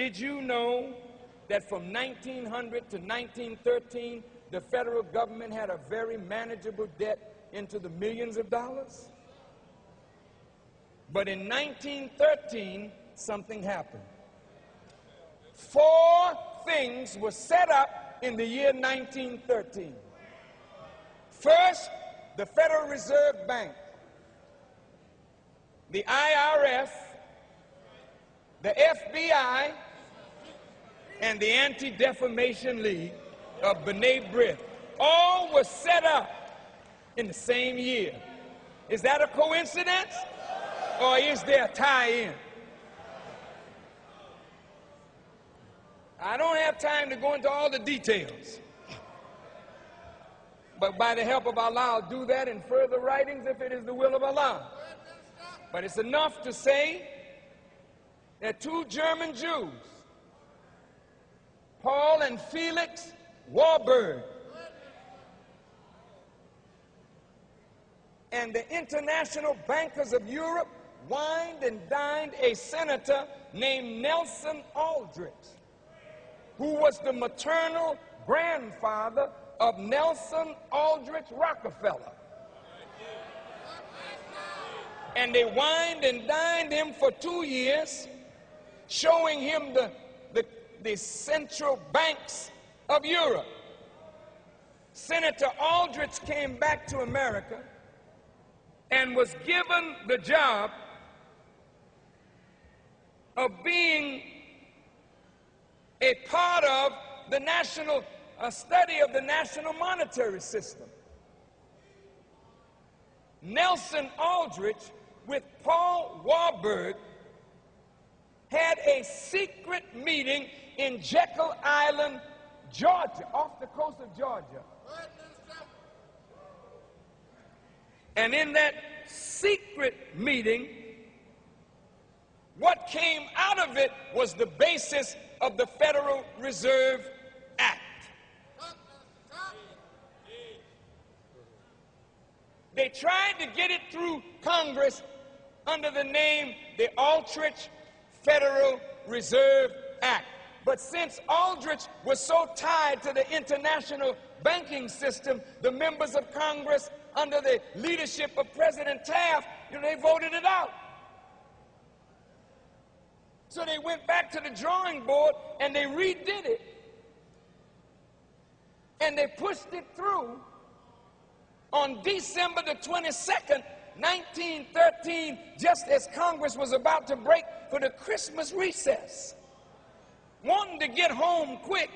Did you know that from 1900 to 1913, the federal government had a very manageable debt into the millions of dollars? But in 1913, something happened. Four things were set up in the year 1913. First, the Federal Reserve Bank, the IRS, the FBI, and the Anti-Defamation League of B'nai B'rith, all were set up in the same year. Is that a coincidence, or is there a tie-in? I don't have time to go into all the details, but by the help of Allah, I'll do that in further writings if it is the will of Allah. But it's enough to say that two German Jews, Paul and Felix Warburg, and the international bankers of Europe wined and dined a senator named Nelson Aldrich, who was the maternal grandfather of Nelson Aldrich Rockefeller. And they wined and dined him for 2 years, showing him the central banks of Europe. Senator Aldrich came back to America and was given the job of being a part of the national study of the national monetary system. Nelson Aldrich with Paul Warburg had a secret meeting in Jekyll Island, Georgia, off the coast of Georgia. And in that secret meeting, what came out of it was the basis of the Federal Reserve Act. They tried to get it through Congress under the name the Aldrich Federal Reserve Act. But since Aldrich was so tied to the international banking system, the members of Congress under the leadership of President Taft, they voted it out. So they went back to the drawing board and they redid it. And they pushed it through on December the 22nd, 1913, just as Congress was about to break for the Christmas recess. Wanting to get home quick,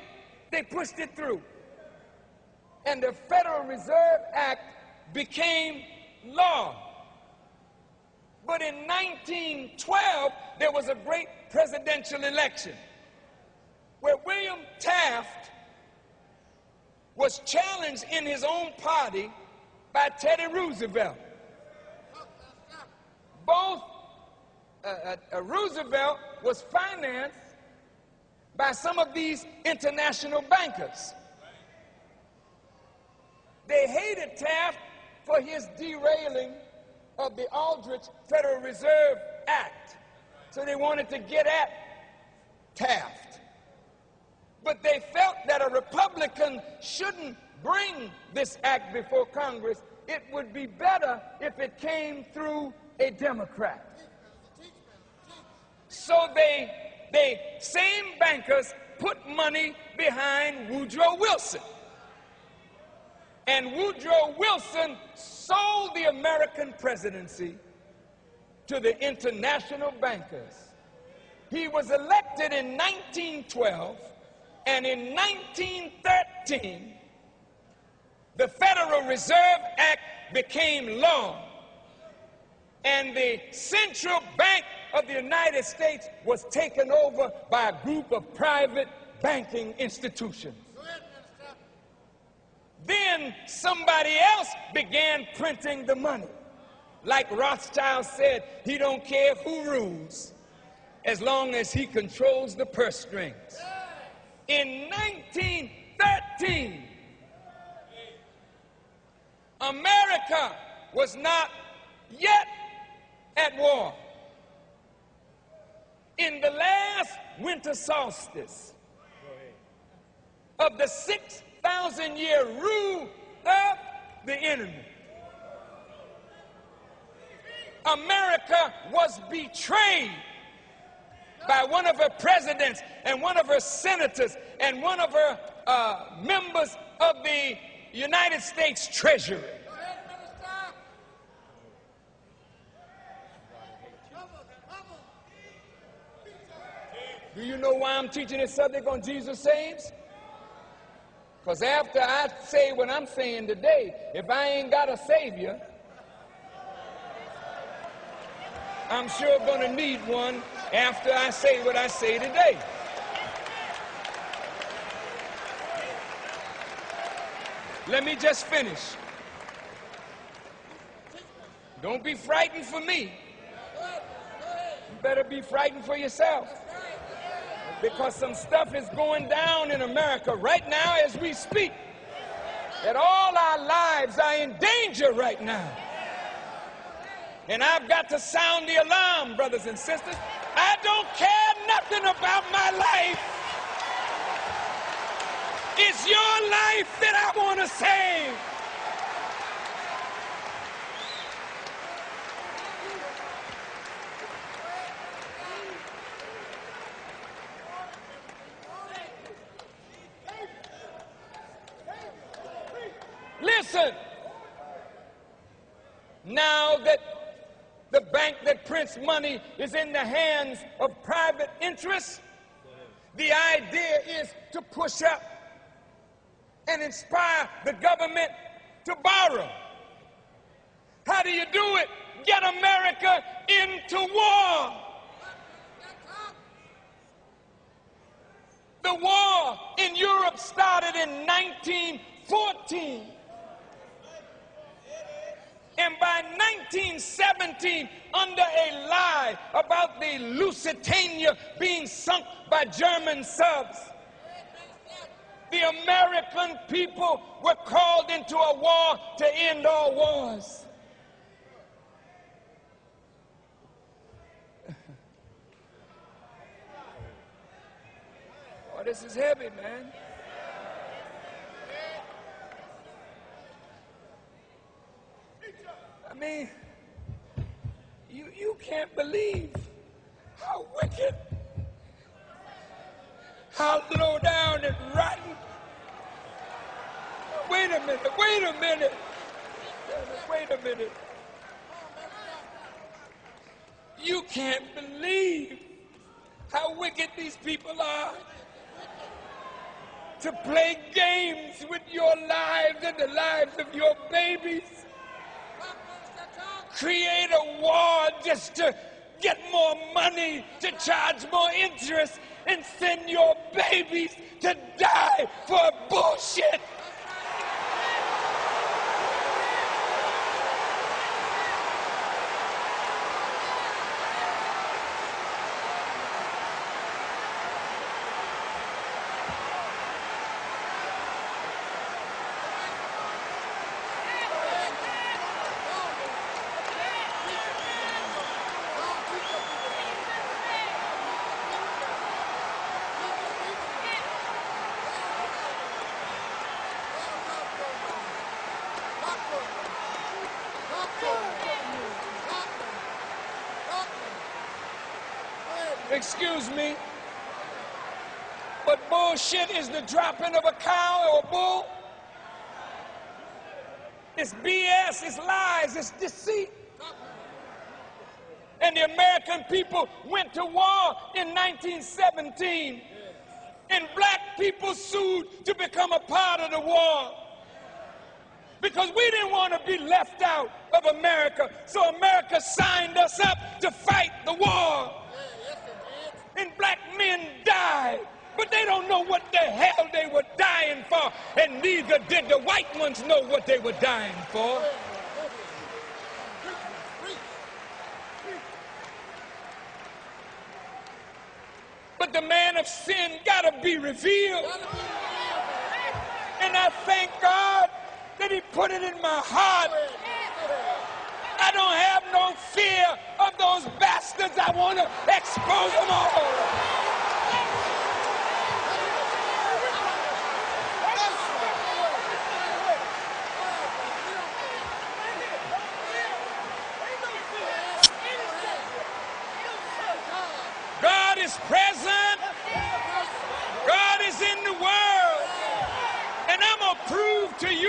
they pushed it through. And the Federal Reserve Act became law. But in 1912, there was a great presidential election where William Taft was challenged in his own party by Teddy Roosevelt. Roosevelt was financed by some of these international bankers. They hated Taft for his derailing of the Aldrich Federal Reserve Act. So they wanted to get at Taft. But they felt that a Republican shouldn't bring this act before Congress. It would be better if it came through a Democrat. So they same bankers put money behind Woodrow Wilson. And Woodrow Wilson sold the American presidency to the international bankers. He was elected in 1912, and in 1913, the Federal Reserve Act became law, and the Central Bank of the United States was taken over by a group of private banking institutions. Then somebody else began printing the money. Like Rothschild said, he don't care who rules as long as he controls the purse strings. In 1913, America was not yet at war. in the last winter solstice of the 6,000-year rule of the enemy, America was betrayed by one of her presidents and one of her senators and one of her members of the United States Treasury. Do you know why I'm teaching this subject on Jesus Saves? Because after I say what I'm saying today, if I ain't got a Savior, I'm sure going to need one after I say what I say today. Let me just finish. Don't be frightened for me. You better be frightened for yourself. Because some stuff is going down in America right now as we speak. That all our lives are in danger right now. And I've got to sound the alarm, brothers and sisters. I don't care nothing about my life. It's your life that I want to save. Listen, now that the bank that prints money is in the hands of private interests, the idea is to push up and inspire the government to borrow. How do you do it? Get America into war. The war in Europe started in 1914. And by 1917, under a lie about the Lusitania being sunk by German subs, the American people were called into a war to end all wars. Oh, this is heavy, man. I mean, you can't believe how wicked, how low down and rotten. Wait a minute, wait a minute. Wait a minute. You can't believe how wicked these people are. To play games with your lives and the lives of your babies. Create a war just to get more money, to charge more interest, and send your babies to die for bullshit. Excuse me, but bullshit is the dropping of a cow or a bull. It's BS, it's lies, it's deceit. And the American people went to war in 1917, and black people sued to become a part of the war. Because we didn't want to be left out of America, so America signed us up to fight the war. And black men died, but they don't know what the hell they were dying for, and neither did the white ones know what they were dying for. But the man of sin gotta be revealed. And I thank God that he put it in my heart. I don't have no fear of of those bastards, I want to expose them all. God is present. God is in the world. And I'm going to prove to you